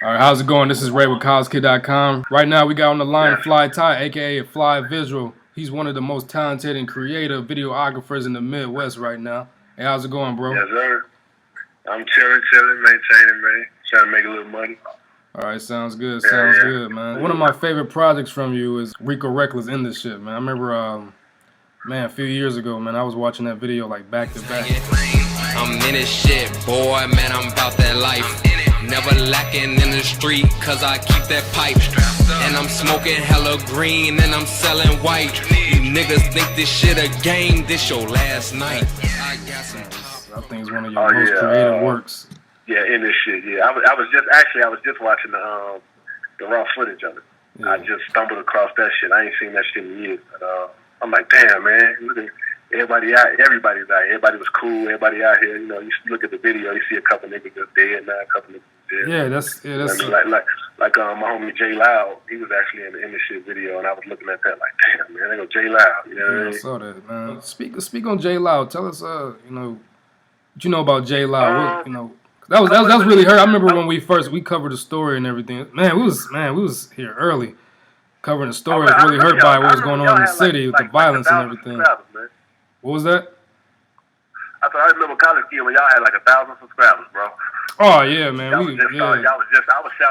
All right, how's it going? This is Ray with Kollege.com. Right now, we got on the line FlyTy, aka Fly Visual. He's one of the most talented and creative videographers in the Midwest right now. Hey, how's it going, bro? Yes, sir. I'm chilling, maintaining, man. Trying to make a little money. All right, sounds good. Sounds good, man. One of my favorite projects from you is Rico Reckless in this shit, man. I remember, man, a few years ago, man, I was watching that video like back to back. I'm in this shit, boy, man, I'm about that life. Never lacking in the street, cause I keep that pipe. And I'm smoking hella green, and I'm selling white. You niggas think this shit a game, this your last night. I think it's one of your most creative works. Yeah, in this shit, yeah. I was just watching the raw footage of it. Yeah. I just stumbled across that shit. I ain't seen that shit in years. But, I'm like, damn, man, look at everybody's out here. Everybody was cool. Everybody out here. You know, you look at the video, you see a couple niggas just dead now, a couple niggas dead. Yeah, that's. You know what I mean? Like my homie J Loud, he was actually in the shit video, and I was looking at that like, damn, man, they go J Loud. You know what I mean? I saw that, man. Speak on J Loud. Tell us, you know, what you know about J Loud. You know, that was really hurt. I remember when we covered the story and everything. Man, we was here early. Covering the story, was really hurt by what was going on in the city with the violence and everything. What was that? I remember College Kid when y'all had like 1,000 subscribers, bro. Oh yeah, man. I was shouting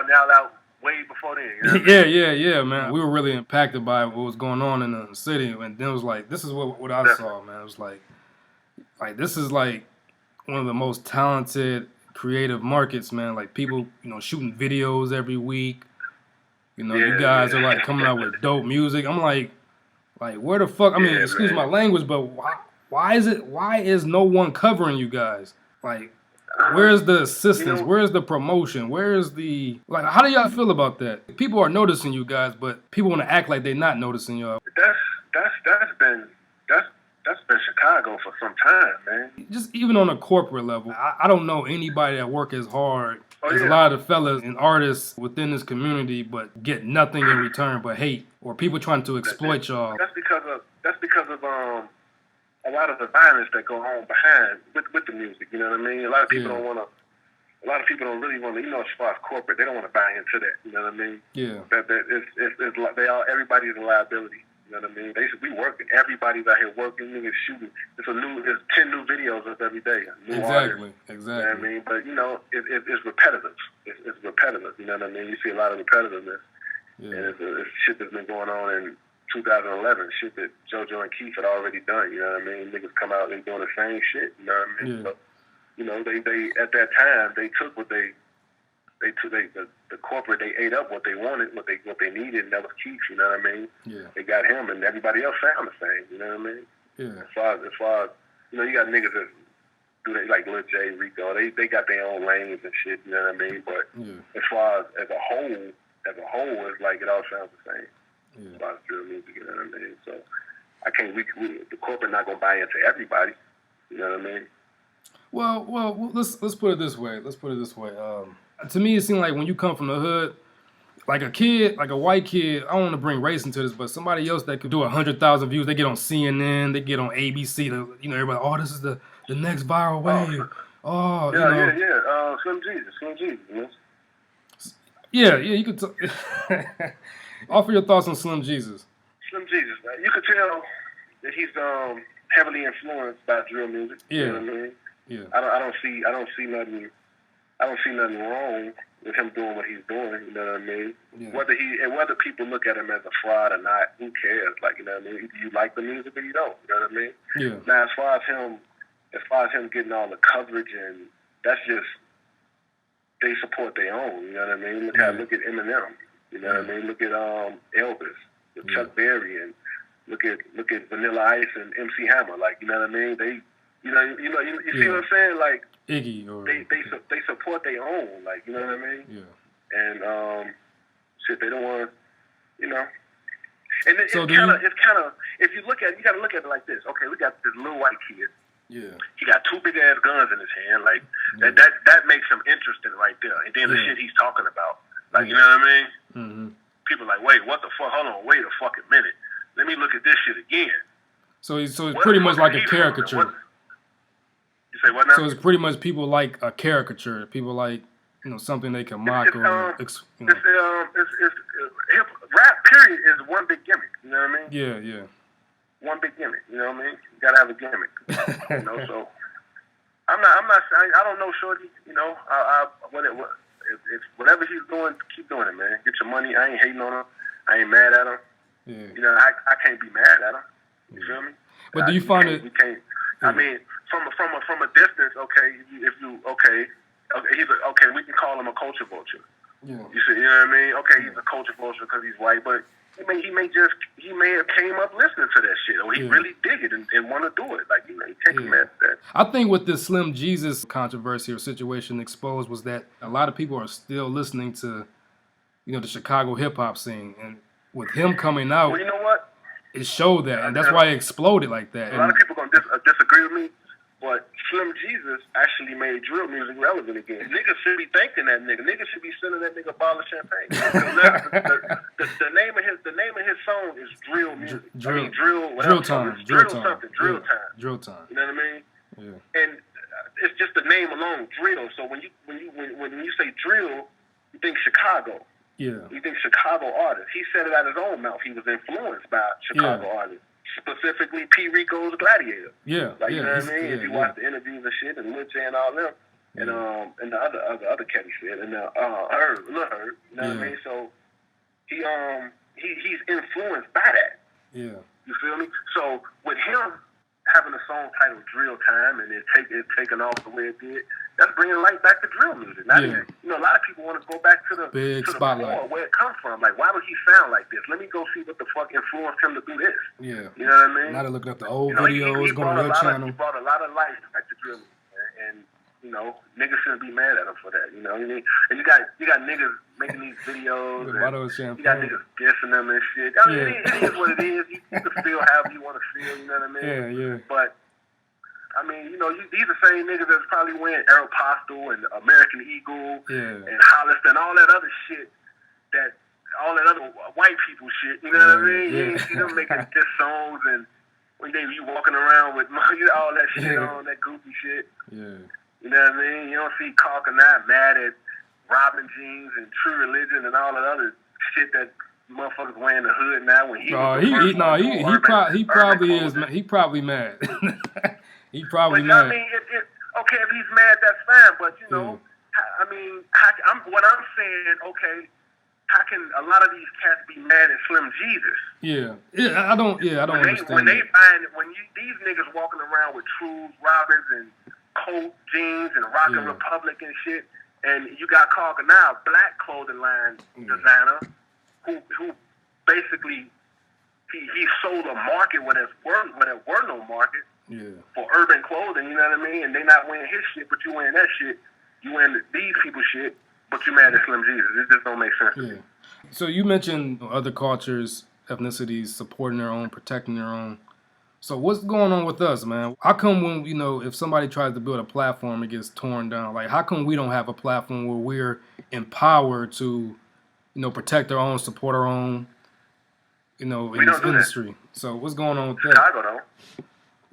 y'all out way before then. You know? yeah, man. We were really impacted by what was going on in the city, and then it was like, this is what I saw, man. It was like this is like one of the most talented, creative markets, man. Like people, you know, shooting videos every week. You know, you guys are like coming out with dope music. I'm like where the fuck? I mean, excuse my language, but why is no one covering you guys? Like, where's the assistance? Where's the promotion? Where's the how do y'all feel about that? People are noticing you guys, but people want to act like they're not noticing y'all. That's been Chicago for some time, man. Just even on a corporate level, I don't know anybody that work as hard. There's a lot of fellas and artists within this community, but get nothing in return but hate, or people trying to exploit y'all. That's because of a lot of the violence that go on behind with the music. You know what I mean? A lot of people don't want to. A lot of people don't really want to. You know, as far as corporate, they don't want to buy into that. You know what I mean? Yeah. Everybody's a liability. You know what I mean? We working. Everybody's out here working. Niggas shooting. There's 10 new videos up every day. Exactly. You know what I mean? But you know, it's repetitive. It's repetitive. You know what I mean? You see a lot of repetitiveness, and it's shit that's been going on in 2011. Shit that JoJo and Keith had already done. You know what I mean? Niggas come out and doing the same shit. You know what I mean? Yeah. So, you know, they at that time they took what the corporate, they ate up what they wanted, what they needed, and that was Keith. You know what I mean? Yeah. They got him, and everybody else sound the same. You know what I mean? Yeah. As far as you know, you got niggas that do that like Lil J, Rico. They got their own lanes and shit. You know what I mean? But as far as a whole, it's like it all sounds the same. Yeah. As far as drill music, you know what I mean? So I can't. The corporate not gonna buy into everybody. You know what I mean? Well, let's put it this way. To me, it seems like when you come from the hood, like a kid, like a white kid, I don't want to bring race into this, but somebody else that could do 100,000 views, they get on CNN, they get on ABC, you know, everybody, oh, this is the next viral wave. Slim Jesus, man. Yeah, you could offer your thoughts on Slim Jesus. Slim Jesus, man. You could tell that he's heavily influenced by drill music. Yeah. You know what I mean? Yeah. I don't see nothing wrong with him doing what he's doing. You know what I mean? Yeah. Whether people look at him as a fraud or not, who cares? Like, you know what I mean? You like the music or you don't. You know what I mean? Yeah. Now, as far as him getting all the coverage, and that's just they support their own. You know what I mean? Look at Eminem. You know what I mean? Look at Elvis, Chuck Berry, and look at Vanilla Ice and MC Hammer. Like, you know what I mean? They. You see what I'm saying? Like Iggy, or they support their own, like, you know what I mean? Yeah. And shit, they don't want, you know. And it's kind of if you look at it, you got to look at it like this. Okay, we got this little white kid. Yeah. He got 2 big ass guns in his hand. Like that makes him interesting right there. And then the shit he's talking about, like, you know what I mean? Mm-hmm. People are like, wait, what the fuck? Hold on, wait a fucking minute. Let me look at this shit again. So it's pretty much like a caricature. You say what now? So it's pretty much people like a caricature. People like something they can mock it's, or it's rap period is one big gimmick. You know what I mean? Yeah. One big gimmick. You know what I mean? You gotta have a gimmick. So I'm not. I don't know, Shorty. If whatever he's doing, keep doing it, man. Get your money. I ain't hating on him. I ain't mad at him. Yeah. I can't be mad at him. You feel me? But do you find it? We can't. I mean, from a distance, okay. We can call him a culture vulture. Yeah. You see, you know what I mean? Okay, he's a culture vulture because he's white, but he may have came up listening to that shit, or he really dig it and want to do it. Like, you can't be mad at that. I think what this Slim Jesus controversy or situation exposed was that a lot of people are still listening to, the Chicago hip hop scene, and with him coming out, well, you know what? It showed that, and that's why it exploded like that. A lot of people gonna disagree with me, but Slim Jesus actually made drill music relevant again. Niggas should be thanking that nigga. Niggas should be sending that nigga a bottle of champagne. the name of his song is drill music. Drill time. Drill time. You know what I mean? Yeah. And it's just the name alone, drill. So when you say drill, you think Chicago. Yeah. You think Chicago artists. He said it out of his own mouth. He was influenced by Chicago artists. Specifically P. Rico's Gladiator. Yeah. You know what I mean? If you watch the interviews and shit, and Lil J and all them, and the other cat he said, and Lil Herb, you know what I mean? So he's influenced by that. Yeah. You feel me? So with him having a song titled Drill Time and it's taken off the way it did, that's bringing light back to drill music. Now, a lot of people want to go back to the big spotlight, core, where it comes from. Like, why would he sound like this? Let me go see what the fuck influenced him to do this. Yeah. You know what I mean? Now they're looking up the old videos, going to your channel. He brought a lot of life back to drill music, and niggas shouldn't be mad at him for that. You know what I mean? And you got niggas making these videos. You got niggas dissing them and shit. I mean, it is what it is. You can feel however you want to feel. You know what I mean? Yeah. But I mean, these are the same niggas that's probably wearing Aeropostale and American Eagle and Hollister and all that other shit, all that other white people shit. You know what I mean? You ain't see them making diss songs and when you walking around with all that shit on, that goofy shit. Yeah. You know what I mean? You don't see Kalkanai mad at Robin Jeans and True Religion and all that other shit that motherfuckers wearing the hood now. When he probably is. He probably mad. He probably but, mad. I mean, okay, if he's mad, that's fine. But I mean, what I'm saying, okay, how can a lot of these cats be mad at Slim Jesus? Yeah. I don't understand. When these niggas walking around with Trues, Robins, and Colt jeans and Rockin' Republic and shit, and you got Kalkanai, black clothing line designer, who basically he sold a market where there were no market. For urban clothing, you know what I mean? And they not wearing his shit, but you wearing that shit. You wearing these people's shit, but you mad at Slim Jesus. It just don't make sense to me. So you mentioned other cultures, ethnicities supporting their own, protecting their own. So what's going on with us, man? How come when, if somebody tries to build a platform, it gets torn down? Like, how come we don't have a platform where we're empowered to, protect our own, support our own, in this industry? So what's going on with that? Chicago, though.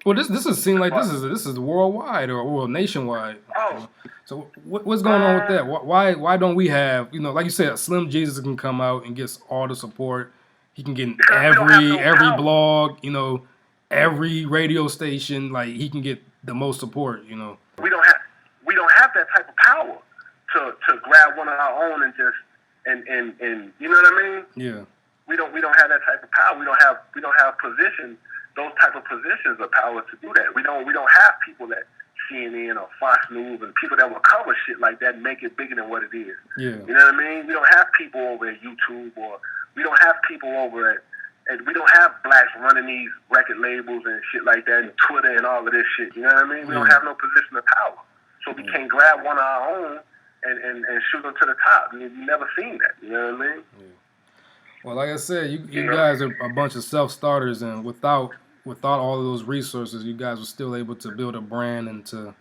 Well, this seem like this is worldwide or nationwide. Oh. So what's going on with that? Why don't we have, like you said, Slim Jesus can come out and gets all the support. He can get every blog, every radio station. Like, he can get the most support. We don't have that type of power to grab one of our own and just and you know what I mean? Yeah. We don't have that type of power. We don't have positions. Those type of positions of power to do that. We don't have people that CNN or Fox News and people that will cover shit like that and make it bigger than what it is. Yeah. You know what I mean? We don't have people over at YouTube, or we don't have people over and we don't have blacks running these record labels and shit like that and Twitter and all of this shit. You know what I mean? We don't have no position of power. So we can't grab one of our own and shoot them to the top. You've never seen that. You know what I mean? Yeah. Well, like I said, you guys are a bunch of self-starters, and without all of those resources, you guys were still able to build a brand and to,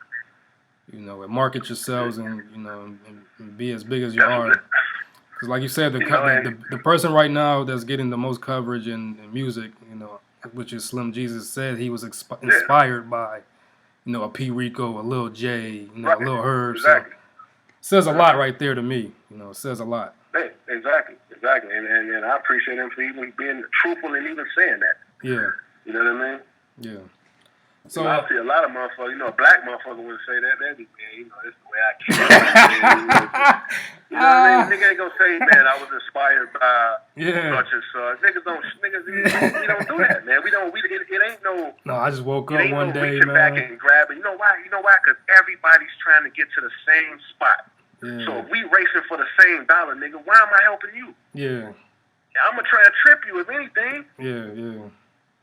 market yourselves and be as big as you are. Because, like you said, the person right now that's getting the most coverage in music, which is Slim Jesus, said he was inspired by, a P. Rico, a Lil J, a Lil Herb. Exactly. says a lot right there to me. You know, it says a lot. Hey, exactly, and I appreciate him for even being truthful and even saying that. Yeah. You know what I mean? Yeah. So I see a lot of motherfuckers, you know, a black motherfucker would say that. They'd be, man, you know, this is the way I can. You know what I mean? Nigga ain't gonna say, man, I was inspired by such and such. Niggas, we don't do that, man. It ain't no. No, I just woke up one day, reaching man. back and grabbing. You know why? Because everybody's trying to get to the same spot. Yeah. So if we racing for the same dollar, nigga, why am I helping you? Yeah. I'm gonna try and trip you if anything. Yeah.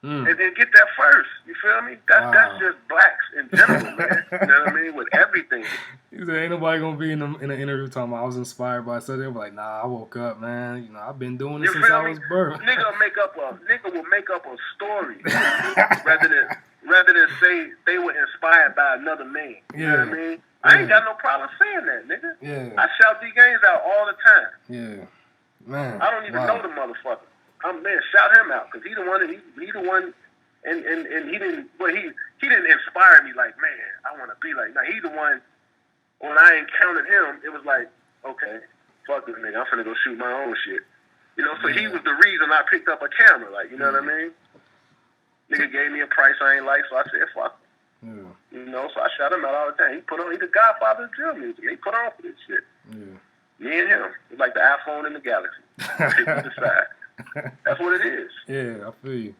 And then get that first. You feel me? That's just blacks in general, man. You know what I mean? With everything. He said, ain't nobody gonna be in an interview talking about I was inspired by something. They'll be like, nah, I woke up, man. You know, I've been doing this since I was birth. Nigga will make up a story rather than say they were inspired by another man. You know what I mean? I ain't got no problem saying that, nigga. Yeah. I shout these games out all the time. Yeah. Man. I don't even know the motherfucker. Man, shout him out, because he the one, and he didn't, well, he didn't inspire me like, man, I want to be like, now he the one, when I encountered him, it was like, okay, fuck this nigga, I'm finna go shoot my own shit. You know, so he was the reason I picked up a camera, like, you know what I mean? Nigga gave me a price I ain't like, so I said, fuck him. You know, so I shout him out all the time. He the godfather of drill music. He put on for this shit. Me and him. It's like the iPhone in the galaxy. Pick the side. That's what it is. Yeah, I feel you.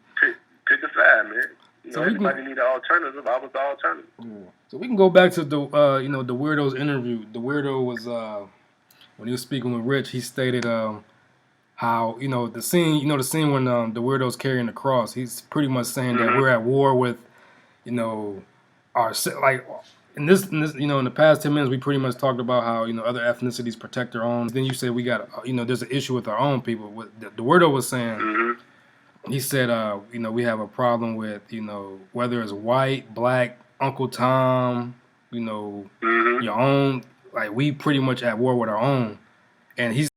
Pick a side, man. You So know, everybody need an alternative. I was the alternative. Yeah. So we can go back to the the Weirdo's interview. The Weirdo was when he was speaking with Rich, he stated how the scene when the Weirdo's carrying the cross. He's pretty much saying that we're at war with our like. In this, in the past 10 minutes, we pretty much talked about how, other ethnicities protect their own. Then you said we got, there's an issue with our own people. What the Weirdo was saying, he said, we have a problem with, whether it's white, black, Uncle Tom, your own, like we pretty much at war with our own. And he's